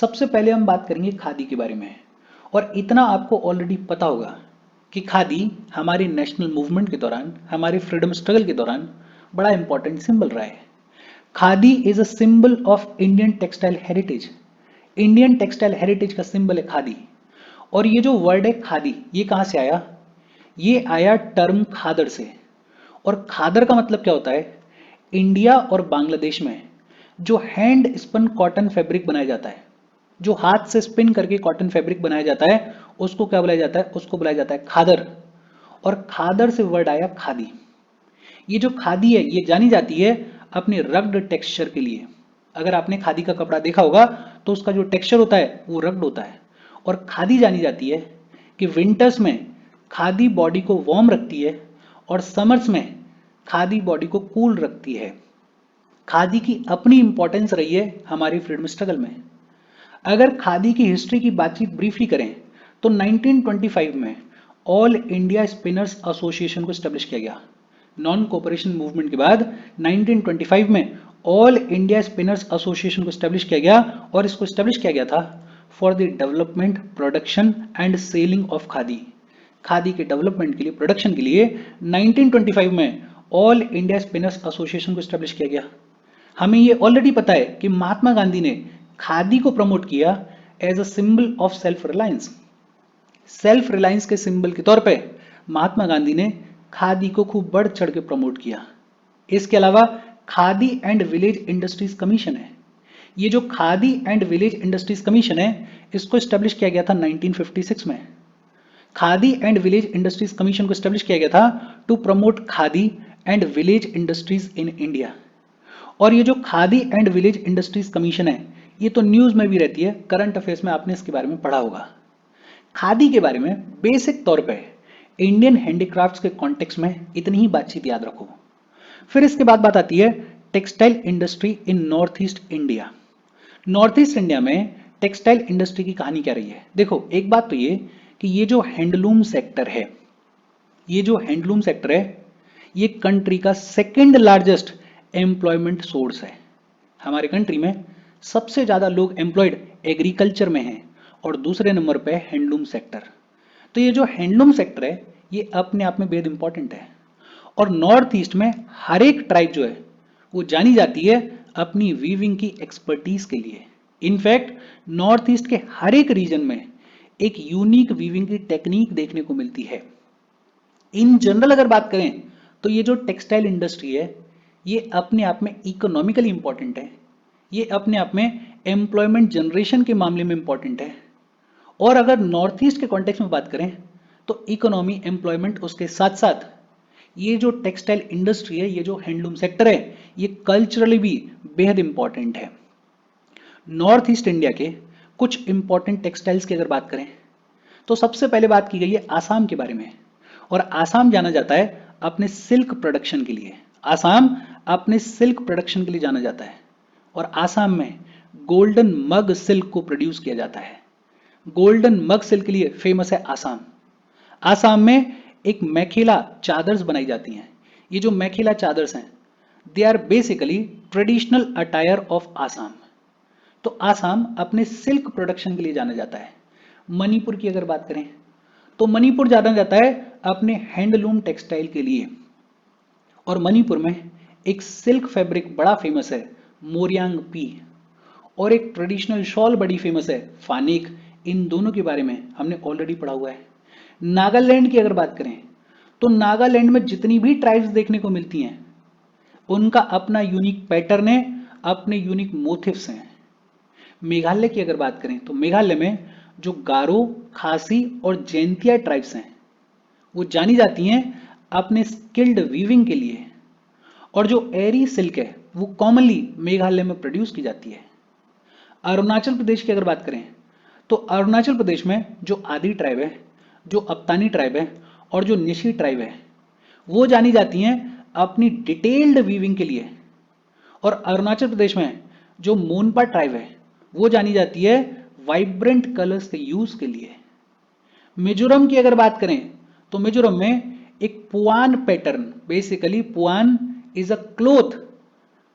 सबसे पहले हम बात करेंगे खादी के बारे में। और इतना आपको ऑलरेडी पता होगा कि खादी हमारे नेशनल मूवमेंट के दौरान, हमारे फ्रीडम स्ट्रगल के दौरान बड़ा इंपॉर्टेंट सिंबल रहा है। Khadi is a symbol of Indian textile heritage. Indian textile heritage का सिंबल है खादी। और ये जो वर्ड है खादी, ये कहाँ से आया? ये आया टर्म खादर से। और खादर का मतलब क्या होता है? इंडिया और बांग्लादेश में जो हैंड स्पिन कॉटन फैब्रिक बनाया जाता है, जो हाथ से स्पिन करके कॉटन फैब्रिक बनाया जाता है, उसको क्या बुलाया जाता है? उसको बुलाया जाता है खादर। और खादर से वर्ड आया खादी। ये जो खादी है ये जानी जाती है अपने रग्ड टेक्सचर के लिए। अगर आपने खादी का कपड़ा देखा होगा तो उसका जो टेक्सचर होता है वो रग्ड होता है। और खादी जानी जाती है कि विंटर्स में खादी बॉडी को वार्म रखती है और समर्स में खादी बॉडी को कूल रखती है। खादी की अपनी इंपॉर्टेंस रही है हमारी फ्रीडम स्ट्रगल में। अगर खादी की हिस्ट्री की बातचीत ब्रीफली करें तो 1925 में ऑल इंडिया स्पिनर्स एसोसिएशन को स्टैब्लिश किया गया। नॉन कोऑपरेशन मूवमेंट के बाद 1925 में ऑल इंडिया स्पिनर्स एसोसिएशन को स्टैब्लिश किया गया। और इसको स्टैब्लिश किया गया था for the development, production and selling of khadi. Khadi के डेवलपमेंट के लिए, प्रोडक्शन के लिए 1925 में ऑल इंडिया स्पिनर्स एसोसिएशन को स्टैब्लिश किया गया। हमें ये ऑलरेडी पता है कि महात्मा गांधी ने खादी को प्रमोट किया as a symbol of self reliance. Self reliance के सिंबल के तौर पे महात्मा गांधी ने खादी को खूब बढ़ चढ़ के प्रमोट किया। इसके अलावा khadi and village industries commission है। ये जो khadi and village industries commission है, इसको स्टैब्लिश किया गया था 1956 में। Khadi and village industries commission को स्टैब्लिश किया गया था to promote khadi and village industries in India. और ये जो khadi and village industries commission है, ये तो न्यूज में भी रहती है, करंट अफेयर्स में आपने इसके बारे में पढ़ा होगा। खादी के बारे में बेसिक तौर पे इंडियन हैंडीक्राफ्ट्स के कॉन्टेक्स्ट में इतनी ही बातचीत याद रखो। फिर इसके बाद बात आती है textile industry in north east India. North east India में टेक्सटाइल इंडस्ट्री की कहानी क्या रही है? देखो, एक बात तो ये कि ये जो हैंडलूम सेक्टर है, ये जो हैंडलूम सेक्टर है, ये कंट्री का सेकंड लार्जेस्ट एम्प्लॉयमेंट सोर्स है। हमारे कंट्री में सबसे ज्यादा लोग एम्प्लॉयड एग्रीकल्चर में हैं और दूसरे नंबर पे हैंडलूम सेक्टर। तो ये जो हैंडलूम सेक्टर है ये अपने आप में बेहद इंपॉर्टेंट है। और नॉर्थ ईस्ट में हर एक ट्राइब जो है वो जानी जाती है अपनी वीविंग की एक्सपर्टीज के लिए। इनफैक्ट नॉर्थ ईस्ट के हर एक रीजन में एक यूनिक वीविंग की टेक्निक देखने को मिलती है। इन जनरल अगर बात करें तो ये जो टेक्सटाइल इंडस्ट्री है ये अपने आप में इकोनॉमिकली इंपॉर्टेंट है, ये अपने आप में एम्प्लॉयमेंट जनरेशन के मामले में इंपॉर्टेंट है। और अगर नॉर्थ ईस्ट के कॉन्टेक्स्ट में बात करें तो इकोनॉमी, एम्प्लॉयमेंट, उसके साथ साथ ये जो टेक्सटाइल इंडस्ट्री है, ये जो हैंडलूम सेक्टर है, ये कल्चरली भी बेहद इंपॉर्टेंट है। नॉर्थ ईस्ट इंडिया के कुछ इंपॉर्टेंट टेक्सटाइल्स की अगर बात करें तो सबसे पहले बात की गई है आसाम के बारे में। और आसाम जाना जाता है अपने सिल्क प्रोडक्शन के लिए। आसाम अपने सिल्क प्रोडक्शन के लिए जाना जाता है। और आसाम में गोल्डन मग सिल्क को प्रोड्यूस किया जाता है। गोल्डन मग सिल्क के लिए फेमस है आसाम। आसाम में एक मैखिला चादर्स बनाई जाती हैं। ये जो मैखिला चादर्स हैं they are basically traditional attire of Assam. तो आसाम अपने सिल्क प्रोडक्शन के लिए जाना जाता है। मणिपुर की अगर बात करें तो मणिपुर जाना जाता है अपने हैंडलूम टेक्सटाइल के लिए। और मणिपुर में एक सिल्क फैब्रिक बड़ा फेमस है, मोरियांग पी। और एक ट्रेडिशनल शॉल बड़ी फेमस है, फानेक। इन दोनों के बारे में हमने ऑलरेडी पढ़ा हुआ है। नागालैंड की अगर बात करें तो नागालैंड में जितनी भी ट्राइब्स देखने को मिलती हैं उनका अपना यूनिक पैटर्न है, अपने यूनिक मोटिव्स हैं। मेघालय की अगर बात करें तो मेघालय में जो गारो, खासी और जैंतिया ट्राइब्स हैं वो जानी जाती हैं अपने स्किल्ड वीविंग के लिए। और जो एरी सिल्क है वो कॉमनली मेघालय में प्रोड्यूस की जाती है। अरुणाचल प्रदेश की अगर बात करें तो अरुणाचल प्रदेश में जो आदि ट्राइब है, जो अपतानी ट्राइब है और जो निशी ट्राइब है वो जानी जाती हैं अपनी डिटेल्ड वीविंग के लिए। और अरुणाचल प्रदेश में जो मोनपा ट्राइब है वो जानी जाती है वाइब्रेंट कलर्स के यूज के लिए। मिजोरम की अगर बात करें तो मिजोरम में एक Puan pattern, basically Puan is a cloth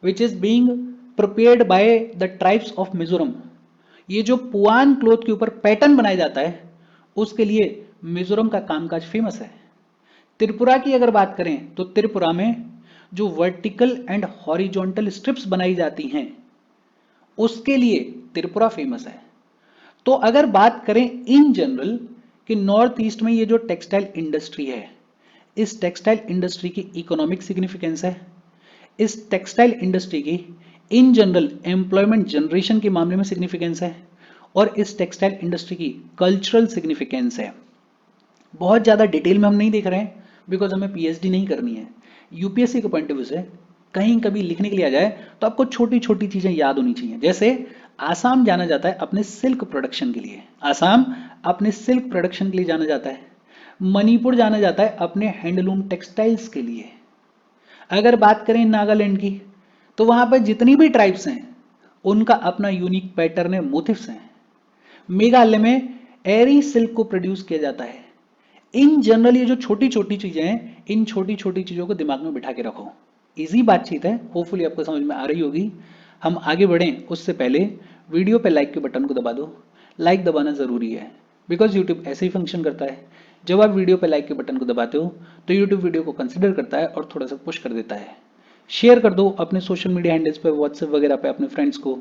which is being prepared by the tribes of Mizoram. ये जो पुआन क्लोथ के ऊपर पैटर्न बनाया जाता है उसके लिए मिजोरम का कामकाज फेमस है। त्रिपुरा की अगर बात करें तो त्रिपुरा में जो वर्टिकल एंड हॉरिजॉन्टल स्ट्रिप्स बनाई जाती हैं उसके लिए त्रिपुरा फेमस है। तो अगर बात करें इन जनरल कि नॉर्थ ईस्ट में ये जो टेक्सटाइल इंडस्ट्री है, इस टेक्सटाइल इंडस्ट्री की इकोनॉमिक सिग्निफिकेंस है, इस टेक्सटाइल इंडस्ट्री की इन जनरल एम्प्लॉयमेंट जनरेशन के मामले में सिग्निफिकेंस है, और इस टेक्सटाइल इंडस्ट्री की कल्चरल सिग्निफिकेंस है। बहुत ज़्यादा डिटेल में हम नहीं देख रहे हैं बिकॉज हमें पीएचडी नहीं करनी है। यूपीएससी के पॉइंट ऑफ व्यू से कहीं कभी लिखने के लिए आ जाए तो आपको छोटी छोटी चीज़ें याद होनी चाहिए। जैसे आसाम जाना जाता है अपने सिल्क प्रोडक्शन के लिए, आसाम अपने सिल्क प्रोडक्शन के लिए जाना जाता है। मणिपुर जाना जाता है अपने हैंडलूम टेक्सटाइल्स के लिए। अगर बात करें नागालैंड की तो वहां पर जितनी भी ट्राइब्स हैं उनका अपना यूनिक पैटर्न है, मोटिव्स हैं। मेघालय में एरी सिल्क को प्रोड्यूस किया जाता है। इन जनरल ये जो छोटी छोटी चीजें हैं, इन छोटी छोटी चीजों को दिमाग में बिठा के रखो। इजी बातचीत है, होपफुली आपको समझ में आ रही होगी। हम आगे बढ़ें उससे पहले वीडियो पे लाइक के बटन को दबा दो। लाइक दबाना जरूरी है बिकॉज यूट्यूब ऐसे ही फंक्शन करता है। जब आप वीडियो पे लाइक के बटन को दबाते हो तो यूट्यूब वीडियो को कंसिडर करता है और थोड़ा सा पुश कर देता है। शेयर कर दो अपने सोशल मीडिया हैंडल्स पे, व्हाट्सएप वगैरह पे अपने फ्रेंड्स को।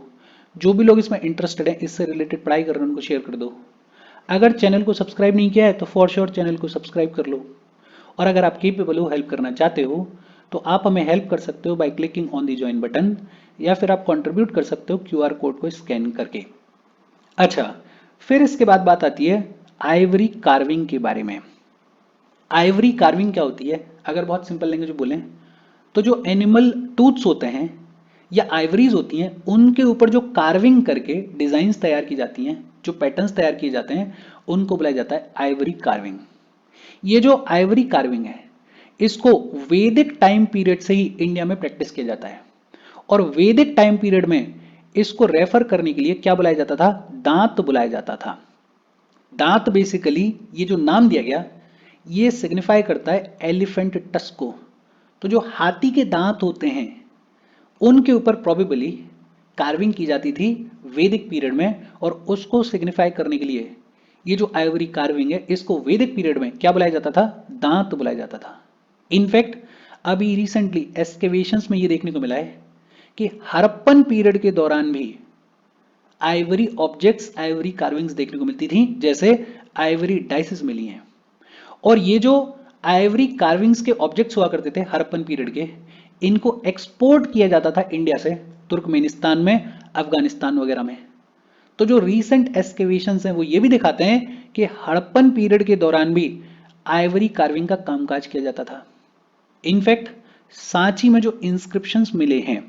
जो भी लोग इसमें इंटरेस्टेड हैं, इससे रिलेटेड पढ़ाई कर रहे हैं, उनको शेयर कर दो। अगर चैनल को सब्सक्राइब नहीं किया है तो फॉर श्योर चैनल को सब्सक्राइब कर लो। और अगर आप केपेबल हो, हेल्प करना चाहते हो तो आप हमें हेल्प कर सकते हो by clicking on the join button, या फिर आप कंट्रीब्यूट कर सकते हो क्यूआर कोड को स्कैन करके। अच्छा, फिर इसके बाद बात आती है आइवरी कार्विंग के बारे में। आइवरी कार्विंग क्या होती है? अगर बहुत सिंपल लैंग्वेज में बोलें तो जो एनिमल टूथ्स होते हैं या आइवरीज होती हैं उनके ऊपर जो कार्विंग करके डिजाइन्स तैयार की जाती हैं, जो पैटर्न्स तैयार किए जाते हैं, उनको बुलाया जाता है आइवरी कार्विंग। ये जो आइवरी कार्विंग है इसको वैदिक टाइम पीरियड से ही इंडिया में प्रैक्टिस किया जाता है। और वैदिक टाइम पीरियड में इसको रेफर करने के लिए क्या बुलाया जाता था? दांत बुलाया जाता था। दांत बेसिकली ये जो नाम दिया गया ये सिग्निफाई करता है एलिफेंट टस्क को। तो जो हाथी के दांत होते हैं उनके ऊपर प्रोबेबली कार्विंग की जाती थी वैदिक पीरियड में, और उसको सिग्निफाई करने के लिए ये जो आइवरी कार्विंग है इसको वैदिक पीरियड में क्या बुलाया जाता था? दांत बुलाया जाता था। इनफैक्ट अभी रिसेंटली एक्सकेवेशंस में ये देखने को मिला है कि हड़प्पन पीरियड के दौरान भी आइवरी ऑब्जेक्ट्स, आइवरी कार्विंग्स देखने को मिलती थी, जैसे आइवरी डाइसेस मिली हैं। और ये जो आइवरी कार्विंग्स के ऑब्जेक्ट्स हुआ करते थे हड़प्पन पीरियड के, इनको एक्सपोर्ट किया जाता था इंडिया से तुर्कमेनिस्तान में, अफगानिस्तान वगैरह में। तो जो रीसेंट एक्सकेवेशंस हैं वो ये भी दिखाते हैं कि हड़प्पन पीरियड के दौरान भी आइवरी कार्विंग का कामकाज किया जाता था। इनफैक्ट सांची में जो इंस्क्रिप्शंस मिले हैं,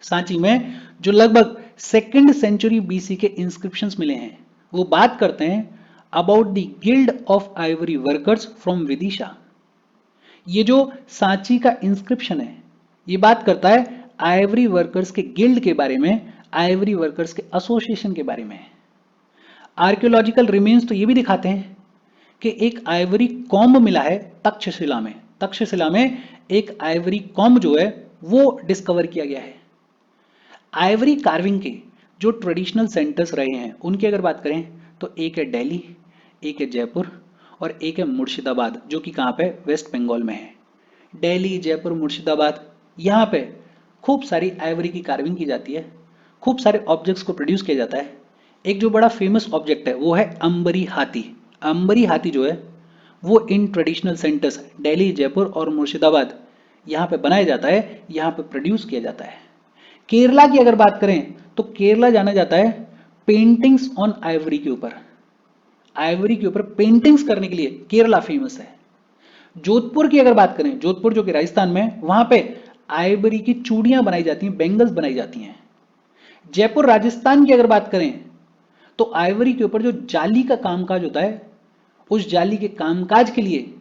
सांची में जो लगभग सेकेंड सेंचुरी बीसी के इंस्क्रिप्शंस मिले हैं, वो बात करते हैं about the guild of ivory workers from Vidisha. ये जो सांची का इंस्क्रिप्शन है ये बात करता है आइवरी वर्कर्स के गिल्ड के बारे में, आइवरी वर्कर्स के एसोसिएशन के बारे में। आर्कियोलॉजिकल रिमेन्स तो ये भी दिखाते हैं कि एक आइवरी कॉम्ब मिला है तक्षशिला में। तक्षशिला में एक आइवरी कॉम्ब जो है वो डिस्कवर किया गया है। आइवरी कार्विंग के जो ट्रेडिशनल सेंटर्स रहे हैं उनकी अगर बात करें तो एक है दिल्ली, एक है जयपुर और एक है मुर्शिदाबाद, जो कि कहाँ पे? वेस्ट बंगाल में है। दिल्ली, जयपुर, मुर्शिदाबाद, यहाँ पे खूब सारी आइवरी की कार्विंग की जाती है, खूब सारे ऑब्जेक्ट्स को प्रोड्यूस किया जाता है। एक जो बड़ा फेमस ऑब्जेक्ट है वो है अंबरी हाथी। अंबरी हाथी जो है वो in traditional centres Delhi, Jaipur और मुर्शिदाबाद यहाँ पे बनाया जाता है, यहाँ पे प्रोड्यूस किया जाता है। केरला की अगर बात करें तो केरला जाना जाता है पेंटिंग्स ऑन आइवरी के ऊपर। आइवरी के ऊपर पेंटिंग्स करने के लिए केरला फेमस है। जोधपुर की अगर बात करें, जोधपुर जो कि राजस्थान में है, वहां पे आइवरी की चूड़ियां बनाई जाती हैं, बेंगल्स बनाई जाती हैं। जयपुर राजस्थान की अगर बात करें तो आइवरी के ऊपर जो जाली का कामकाज होता है उस जाली के कामकाज के लिए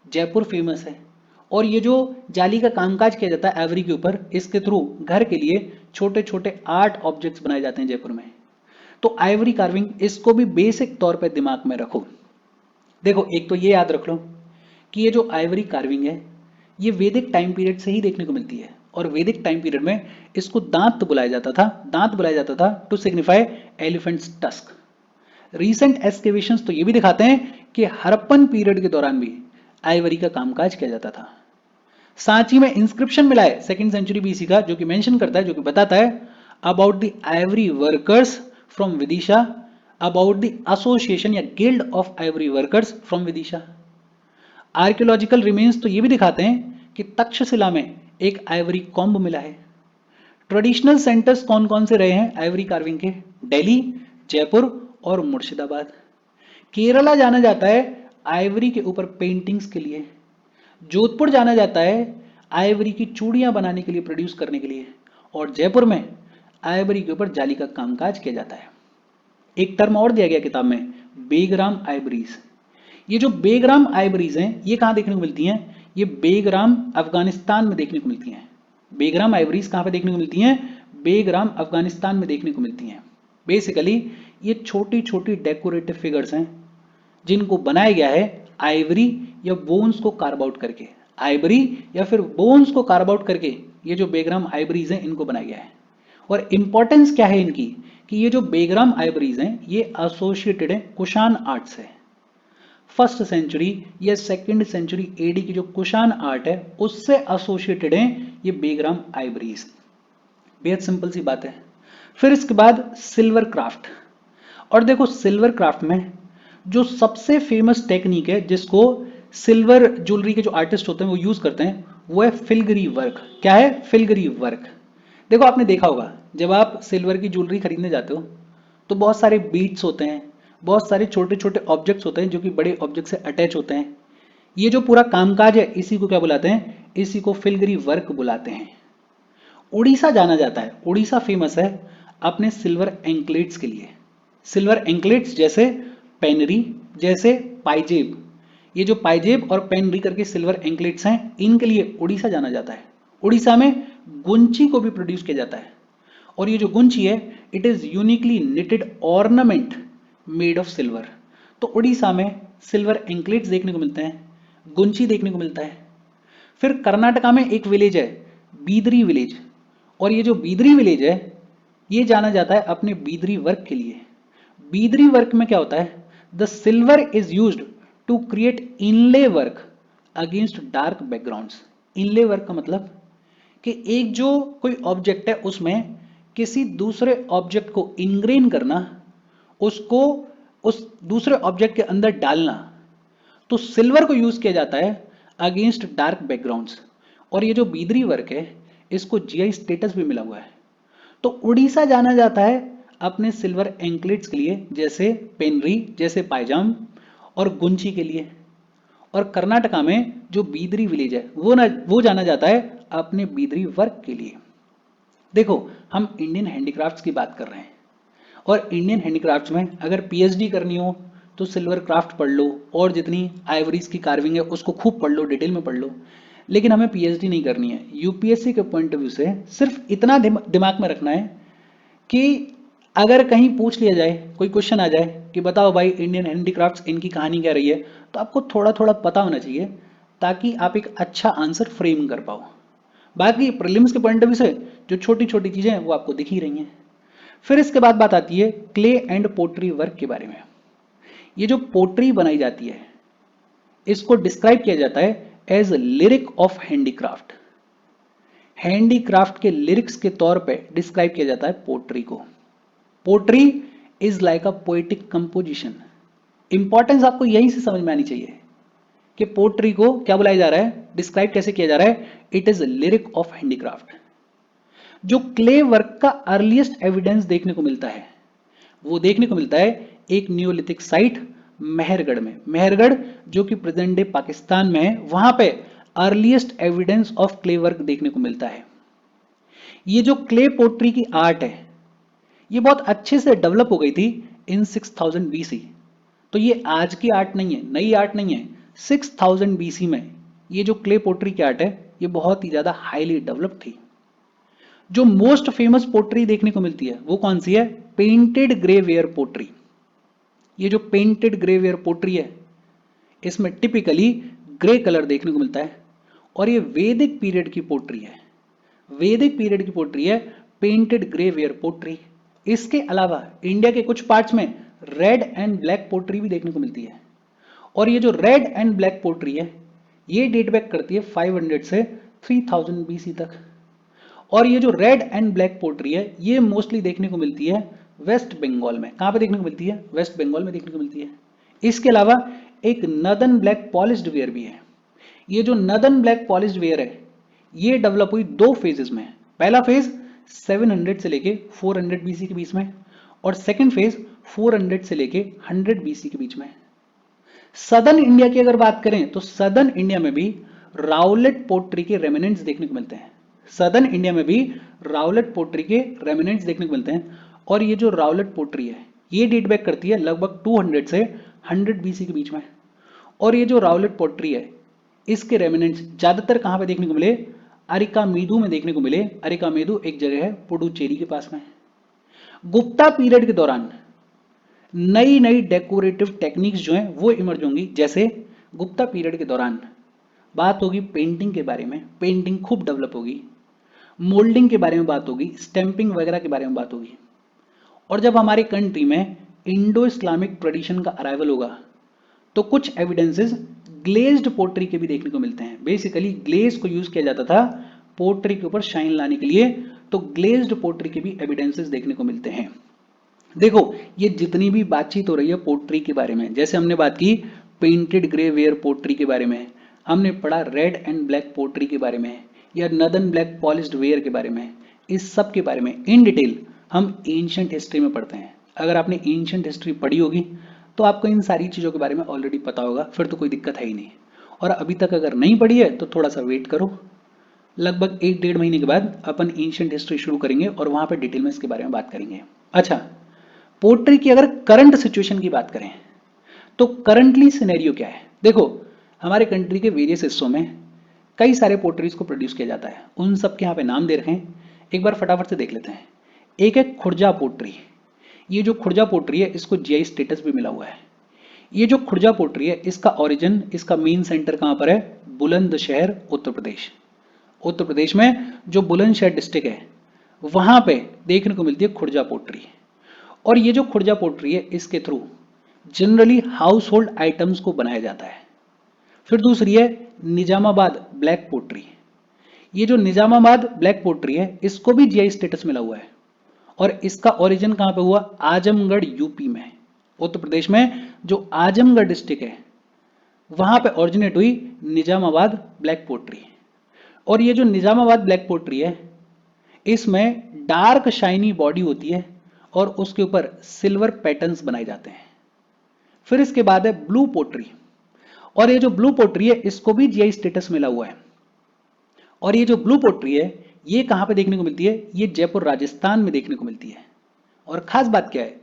जयपुर फेमस है। और ये जो जाली का कामकाज किया जाता है आइवरी के ऊपर, इसके थ्रू घर के लिए छोटे छोटे आर्ट ऑब्जेक्ट्स बनाए जाते हैं जयपुर में। तो आइवरी कार्विंग, इसको भी बेसिक तौर पे दिमाग में रखो। देखो, एक तो ये याद रख लो कि ये जो आइवरी कार्विंग है ये वैदिक टाइम पीरियड से ही देखने को मिलती है, और वैदिक टाइम पीरियड में इसको दांत बुलाया जाता था, दांत बुलाया जाता था to signify elephants tusk. Recent excavations तो ये भी दिखाते हैं कि हड़प्पन पीरियड के दौरान भी आइवरी का कामकाज किया जाता था। सांची में इंस्क्रिप्शन मिला है 2nd सेंचुरी बीसी का, जो कि मेंशन करता है, जो कि बताता है about the ivory workers from Vidisha, about the association या guild of ivory workers from Vidisha. Archaeological remains तो ये भी दिखाते हैं कि तक्षशिला में एक आइवरी कॉम्ब मिला है। ट्रेडिशनल सेंटर्स कौन कौन से रहे हैं आइवरी कार्विंग के? दिल्ली, जयपुर और मुर्शिदाबाद। केरला जाना जाता है आइवरी के ऊपर पेंटिंग्स के लिए। जोधपुर जाना जाता है आइवरी की चूड़ियां बनाने के लिए, प्रोड्यूस करने के लिए। और जयपुर में आइवरी के ऊपर जाली का कामकाज किया जाता है। एक टर्म और दिया गया किताब में, बेग्राम आइवरीज। ये जो बेग्राम आइवरीज हैं ये कहां देखने को मिलती हैं? ये बेग्राम अफगानिस्तान में देखने को मिलती हैं। बेग्राम आइवरीज कहां पे देखने को मिलती हैं? बेग्राम अफगानिस्तान में देखने को मिलती हैं। बेसिकली ये छोटी छोटी डेकोरेटिव फिगर्स हैं जिनको बनाया गया है आइवरी या बोन्स को कार्व आउट करके। आइवरी या फिर बोन्स को कार्व आउट करके ये जो बेग्राम आइवरीज हैं इनको बनाया गया है। और इंपॉर्टेंस क्या है इनकी कि ये जो बेग्राम आइवरीज हैं ये एसोसिएटेड है कुषाण आर्ट से। 1st सेंचुरी या 2nd सेंचुरी एडी की जो कुषाण आर्ट है उससे एसोसिएटेड है ये बेग्राम आइवरीज। बेहद सिंपल सी बात है। फिर इसके बाद सिल्वर क्राफ्ट। और देखो सिल्वर क्राफ्ट में जो सबसे फेमस टेक्निक है जिसको सिल्वर ज्वेलरी के जो आर्टिस्ट होते हैं वो यूज करते हैं वो है फिलगरी वर्क। क्या है? फिलगरी वर्क। देखो आपने देखा होगा जब आप सिल्वर की ज्वेलरी खरीदने जाते हो तो बहुत सारे बीट्स होते हैं, बहुत सारे छोटे छोटे ऑब्जेक्ट्स होते हैं जो कि बड़े ऑब्जेक्ट से अटैच होते हैं। ये जो पूरा कामकाज है इसी को क्या बुलाते हैं? इसी को फिलगरी वर्क बुलाते हैं। उड़ीसा जाना जाता है, उड़ीसा फेमस है अपने सिल्वर एंकलेट्स के लिए। सिल्वर एंकलेट्स जैसे पेनरी, जैसे पाइजेब। ये जो पाइजेब और पेनरी करके सिल्वर एंकलेट्स हैं इनके लिए उड़ीसा जाना जाता है। उड़ीसा में गुंची को भी प्रोड्यूस किया जाता है। और ये जो गुंची है it is uniquely knitted ornament made of silver. तो उड़ीसा में सिल्वर एंकलेट्स देखने को मिलते हैं, गुंची देखने को मिलता है। फिर कर्नाटका में एक विलेज है बीदरी विलेज, और ये जो बीदरी विलेज है ये जाना जाता है अपने बीदरी वर्क के लिए। बीदरी वर्क में क्या होता है? The silver is used to create inlay work against dark backgrounds. Inlay work का मतलब कि एक जो कोई ऑब्जेक्ट है उसमें किसी दूसरे ऑब्जेक्ट को इंग्रेन करना, उसको उस दूसरे ऑब्जेक्ट के अंदर डालना। तो सिल्वर को यूज किया जाता है अगेंस्ट डार्क बैकग्राउंड्स। और ये जो बीदरी वर्क है इसको जीआई स्टेटस भी मिला हुआ है। तो उड़ीसा जाना जाता है अपने सिल्वर एंकलेट्स के लिए, जैसे पेनरी, जैसे पायजाम और गुंची के लिए। और कर्नाटका में जो बीदरी विलेज है वो जाना जाता है अपने बीदरी वर्क के लिए। देखो हम इंडियन हैंडीक्राफ्ट्स की बात कर रहे हैं और इंडियन हैंडीक्राफ्ट्स में अगर पीएचडी करनी हो तो सिल्वर क्राफ्ट पढ़ लो और जितनी आइवरीज की कार्विंग है उसको खूब पढ़ लो, डिटेल में पढ़ लो। लेकिन हमें पीएचडी नहीं करनी है। यूपीएससी के पॉइंट ऑफ व्यू से सिर्फ इतना दिमाग में रखना है कि अगर कहीं पूछ लिया जाए, कोई क्वेश्चन आ जाए कि बताओ भाई इंडियन हैंडीक्राफ्ट्स इनकी कहानी क्या रही है, तो आपको थोड़ा थोड़ा पता होना चाहिए ताकि आप एक अच्छा आंसर फ्रेम कर पाओ। बाकी प्रीलिम्स के पॉइंट ऑफ व्यू से जो छोटी छोटी चीजें हैं वो आपको दिख ही रही हैं। फिर इसके बाद बात आती है क्ले एंड पोट्री वर्क के बारे में। ये जो पोट्री बनाई जाती है इसको डिस्क्राइब किया जाता है as lyric of handicraft. Handicraft के लिरिक्स के तौर पे डिस्क्राइब किया जाता है पोट्री को। Pottery is like a poetic composition. Importance आपको यहीं से समझ में आनी चाहिए कि पोट्री को क्या बुलाया जा रहा है, डिस्क्राइब कैसे किया जा रहा है? It is lyric of handicraft. जो क्ले वर्क का अर्लीस्ट एविडेंस देखने को मिलता है वो देखने को मिलता है एक न्यूलिथिक साइट मेहरगढ़ में। मेहरगढ़ जो कि प्रेजेंट डे पाकिस्तान में है, वहां पे earliest evidence of clay work देखने को मिलता है। ये जो क्ले पोट्री की आर्ट है ये बहुत अच्छे से डेवलप हो गई थी इन 6000 बीसी। तो ये आज की आर्ट नहीं है, नई आर्ट नहीं है। 6000 बीसी में ये जो क्ले पोट्री की आर्ट है ये बहुत ही ज्यादा हाईली डेवलप थी। जो मोस्ट फेमस पोट्री देखने को मिलती है वो कौन सी है? Painted greyware pottery. ये जो पेंटेड ग्रेवेयर पोट्री है इसमें टिपिकली ग्रे कलर देखने को मिलता है और ये वैदिक पीरियड की पोट्री है। वैदिक पीरियड की पोट्री है पेंटेड ग्रे वेयर पोट्री। इसके अलावा इंडिया के कुछ पार्ट्स में रेड एंड ब्लैक पोट्री भी देखने को मिलती है। और ये जो रेड एंड ब्लैक पोट्री है ये डेट बैक करती है 500 से 3000 बीसी तक। और ये जो रेड एंड ब्लैक पोट्री है ये मोस्टली देखने को मिलती है वेस्ट बंगाल में। कहां पे देखने को मिलती है? वेस्ट बंगाल में देखने को मिलती है। इसके अलावा एक नदन ब्लैक पॉलिश्ड वेयर भी है। ये जो नदन ब्लैक पॉलिश्ड वेयर है ये डेवलप हुई दो फेजेस में। पहला फेज 700 से लेके 400 बीसी के बीच में और सेकंड फेज 400 से लेके 100 बीसी के बीच में। सदर्न इंडिया की अगर बात करें तो सदर्न इंडिया में भी राउलेट पोट्री के रेमिनेंट्स देखने को मिलते हैं। सदर्न इंडिया में भी राउलेट पोट्री के रेमिनेंट्स देखने को मिलते हैं। और ये जो राउलेट पोट्री है ये डेट बैक करती है लगभग 200 से 100 बीसी के बीच में। और ये जो राउलेट पोट्री है इसके रेमिनेंट्स ज्यादातर कहां पे देखने को मिले? अरिकामेदु में देखने को मिले। अरिकामेदु एक जगह है पुडुचेरी के पास में। गुप्ता पीरियड के दौरान नई नई डेकोरेटिव टेक्निक्स जो हैं वो इमर्ज होंगी। जैसे गुप्ता पीरियड के दौरान बात होगी पेंटिंग के बारे में, पेंटिंग खूब डेवलप होगी। मोल्डिंग के बारे में बात होगी, स्टैंपिंग वगैरह के बारे में बात होगी। और जब हमारी कंट्री में इंडो इस्लामिक ट्रेडिशन का अराइवल होगा तो कुछ एविडेंसेस ग्लेज्ड पोट्री के भी देखने को मिलते हैं। बेसिकली ग्लेज को यूज किया जाता था पोट्री के ऊपर शाइन लाने के लिए, तो ग्लेज्ड पोट्री के भी एविडेंसेस देखने को मिलते हैं। देखो ये जितनी भी बातचीत हो रही है पोट्री के बारे में, जैसे हमने बात की पेंटेड ग्रे वेयर पोट्री के बारे में, हमने पढ़ा रेड एंड ब्लैक पोट्री के बारे में या नदन ब्लैक पॉलिश्ड वेयर के बारे में, इस सब के बारे में इन डिटेल हम एंशिएंट हिस्ट्री में पढ़ते हैं। अगर आपने एंशिएंट हिस्ट्री पढ़ी होगी तो आपको इन सारी चीज़ों के बारे में ऑलरेडी पता होगा, फिर तो कोई दिक्कत है ही नहीं। और अभी तक अगर नहीं पढ़ी है तो थोड़ा सा वेट करो, लगभग 1-1.5 महीने के बाद अपन एंशिएंट हिस्ट्री शुरू करेंगे और वहां पर डिटेल में इसके बारे में बात करेंगे। अच्छा, पोट्री की अगर करंट सिचुएशन की बात करें तो करंटली सिनेरियो क्या है? देखो हमारे कंट्री के वेरियस हिस्सों में कई सारे पोट्रीज को प्रोड्यूस किया जाता है, उन सब के यहाँ पे नाम दे रखे हैं, एक बार फटाफट से देख लेते हैं। एक है खुर्जा पोट्री। ये जो खुर्जा पोट्री है इसको जीआई स्टेटस भी मिला हुआ है। ये जो खुर्जा पोट्री है इसका ओरिजिन, इसका मेन सेंटर कहां पर है? बुलंदशहर उत्तर प्रदेश। उत्तर प्रदेश में जो बुलंदशहर डिस्ट्रिक्ट है वहां पे देखने को मिलती है खुर्जा पोट्री। और ये जो खुर्जा पोट्री है इसके through generally house hold items को बनाया जाता है। फिर दूसरी है निजामाबाद ब्लैक पोट्री। ये जो निजामाबाद ब्लैक पोट्री है इसको भी जीआई स्टेटस मिला हुआ है और इसका ओरिजिन कहां पे हुआ? आजमगढ़ यूपी में। उत्तर प्रदेश में जो आजमगढ़ डिस्ट्रिक्ट है वहां पे ओरिजिनेट हुई निजामाबाद ब्लैक पोट्री। और ये जो निजामाबाद ब्लैक पोट्री है इसमें डार्क शाइनी बॉडी होती है और उसके ऊपर सिल्वर पैटर्न्स बनाए जाते हैं। फिर इसके बाद है ब्लू पोट्री। और ये जो ब्लू पोट्री है इसको भी जीआई स्टेटस मिला हुआ है। और ये जो ब्लू पोट्री है ये कहां पे देखने को मिलती है? ये जयपुर राजस्थान में देखने को मिलती है। और खास बात क्या है?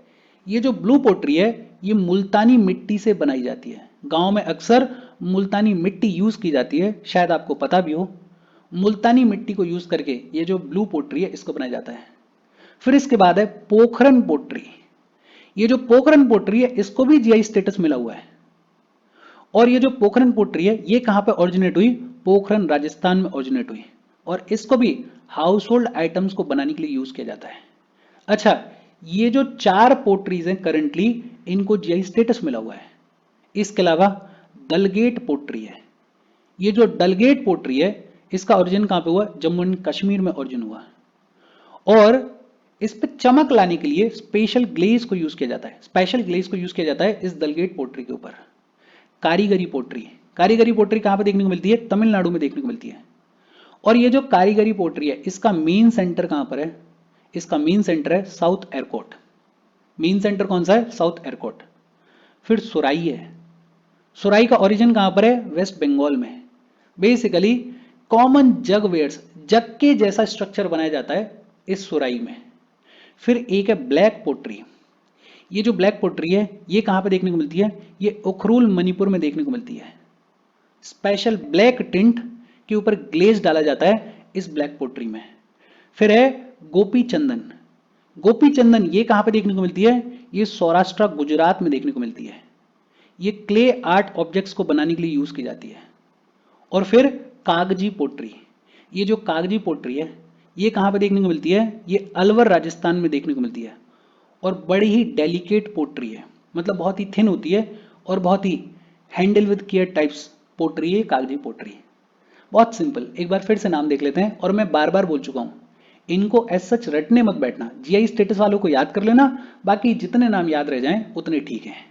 ये जो ब्लू पोट्री है ये मुल्तानी मिट्टी से बनाई जाती है। गांव में अक्सर मुल्तानी मिट्टी यूज की जाती है, शायद आपको पता भी हो। मुल्तानी मिट्टी को यूज करके ये जो ब्लू पोट्री है इसको बनाया जाता है। फिर इसके बाद है पोखरन पोट्री। ये जो पोखरन पोट्री है इसको भी जीआई स्टेटस मिला हुआ है। और ये जो पोखरन पोट्री है ये कहां पे ओरिजिनेट हुई? पोखरन राजस्थान में ओरिजिनेट हुई और इसको भी हाउस होल्ड आइटम्स को बनाने के लिए यूज किया जाता है। अच्छा, ये जो 4 पोट्रीज हैं करंटली इनको जीआई स्टेटस मिला हुआ है। इसके अलावा डलगेट पोट्री है। ये जो डलगेट पोट्री है इसका ओरिजिन कहां पे हुआ? जम्मू एंड कश्मीर में ओरिजिन हुआ। और इस पे चमक लाने के लिए स्पेशल ग्लेज को यूज किया जाता है। स्पेशल ग्लेज को यूज किया जाता है इस डलगेट पोट्री के ऊपर। कारीगरी पोट्री। कारीगरी पोट्री कहां पे देखने को मिलती है? तमिलनाडु में देखने को मिलती है। और ये जो कारीगरी पोट्री है इसका मेन सेंटर कहां पर है? इसका मेन सेंटर है साउथ एयरकोर्ट। मेन सेंटर कौन सा है? साउथ एयरकोर्ट। फिर सुराई है। सुराई का ओरिजिन कहां पर है? वेस्ट बंगाल में। बेसिकली कॉमन जग वेयर्स, जग के जैसा स्ट्रक्चर बनाया जाता है इस सुराई में। फिर एक है ब्लैक पोट्री। ये जो ब्लैक पोट्री है ये कहां पे देखने को मिलती है? ये उखरूल मणिपुर में देखने को मिलती है। स्पेशल ब्लैक टिंट के ऊपर ग्लेज डाला जाता है इस ब्लैक पोट्री में। फिर है गोपी चंदन। गोपी चंदन ये कहां पे देखने को मिलती है? ये सौराष्ट्र गुजरात में देखने को मिलती है। ये क्ले आर्ट ऑब्जेक्ट्स को बनाने के लिए यूज की जाती है। और फिर कागजी पोट्री। ये जो कागजी पोट्री है ये कहाँ पे देखने को मिलती है? ये अलवर राजस्थान में देखने को मिलती है और बड़ी ही डेलिकेट पोट्री है, मतलब बहुत ही थिन होती है और बहुत ही handle with care types pottery है, कागजी पोट्री। बहुत सिंपल, एक बार फिर से नाम देख लेते हैं और मैं बार बार बोल चुका हूँ, इनको एज सच रटने मत बैठना, जीआई स्टेटस वालों को याद कर लेना, बाकी जितने नाम याद रह जाएं उतने ठीक हैं।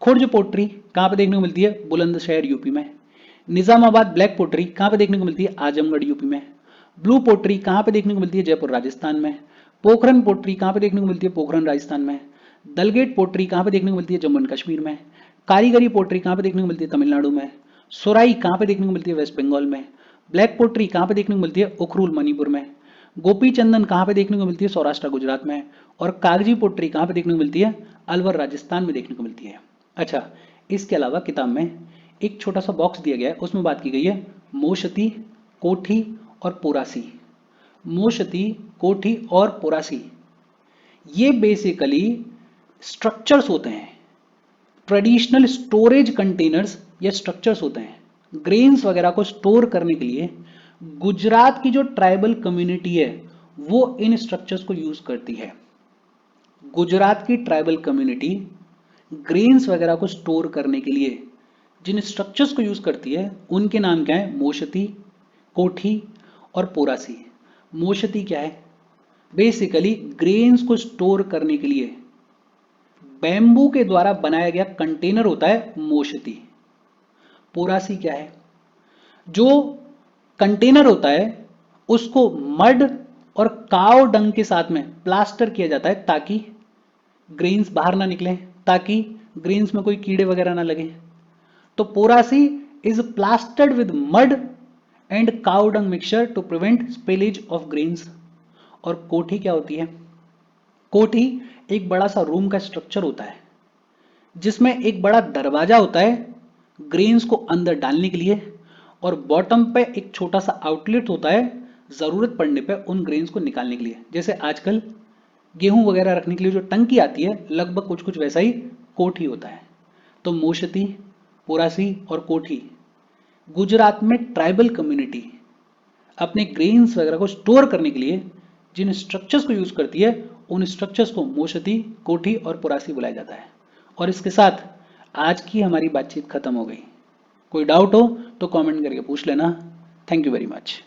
खुर्ज पोट्री कहाँ पे देखने को मिलती है? बुलंदशहर यूपी में। निजामाबाद ब्लैक पोट्री कहाँ पे देखने को मिलती है? आजमगढ़ यूपी में। ब्लू पोट्री कहाँ पे देखने को मिलती है? जयपुर राजस्थान में। पोखरन पोट्री कहाँ पे देखने को मिलती है? पोखरन राजस्थान में। दलगेट पोट्री कहाँ पे देखने को मिलती है? जम्मू एंड कश्मीर में। कारीगरी पोट्री कहाँ पे देखने को मिलती है? तमिलनाडु में। सोराई कहाँ पे देखने को मिलती है? वेस्ट बंगाल में। ब्लैक पोट्री कहाँ पे देखने को मिलती है? उखरूल मणिपुर में। गोपी चंदन कहाँ पे देखने को मिलती है? सौराष्ट्र गुजरात में। और कागजी पोट्री कहाँ पे देखने को मिलती है? अलवर राजस्थान में देखने को मिलती है। अच्छा, इसके अलावा किताब में एक छोटा सा बॉक्स दिया गया है, उसमें बात की गई है मोशती, कोठी और पोरासी। मोशती, कोठी और पोरासी ये बेसिकली स्ट्रक्चर्स होते हैं, ट्रेडिशनल स्टोरेज कंटेनर्स या स्ट्रक्चर्स होते हैं ग्रेन्स वगैरह को स्टोर करने के लिए। गुजरात की जो ट्राइबल कम्युनिटी है वो इन स्ट्रक्चर्स को यूज करती है। गुजरात की ट्राइबल कम्युनिटी ग्रेन्स वगैरह को स्टोर करने के लिए जिन स्ट्रक्चर्स को यूज करती है उनके नाम क्या है? मोशती, कोठी और पोरासी। मोशती क्या है? बेसिकली ग्रेन्स को स्टोर करने के लिए बैम्बू के द्वारा बनाया गया कंटेनर होता है मोशती। पोरासी क्या है? जो कंटेनर होता है उसको मड और काव डंग के साथ में प्लास्टर किया जाता है ताकि ग्रेन्स बाहर ना निकले, ताकि ग्रेन्स में कोई कीड़े वगैरह ना लगे। तो पोरासी is plastered with mud and cow dung mixture to prevent spillage of grains. और कोठी क्या होती है? कोठी एक बड़ा सा रूम का स्ट्रक्चर होता है जिसमें एक बड़ा दरवाजा होता है ग्रेन्स को अंदर डालने के लिए और बॉटम पे एक छोटा सा आउटलेट होता है जरूरत पड़ने पे उन ग्रेन्स को निकालने के लिए। जैसे आजकल गेहूं वगैरह रखने के लिए जो टंकी आती है, लगभग कुछ कुछ वैसा ही कोठी होता है। तो मोशती, पोरासी और कोठी गुजरात में ट्राइबल कम्युनिटी अपने ग्रेन्स वगैरह को स्टोर करने के लिए जिन स्ट्रक्चर्स को यूज करती है उन स्ट्रक्चर्स को मोशती, कोठी और पोरासी बुलाया जाता है। और इसके साथ आज की हमारी बातचीत खत्म हो गई। कोई डाउट हो तो कमेंट करके पूछ लेना। Thank you very much.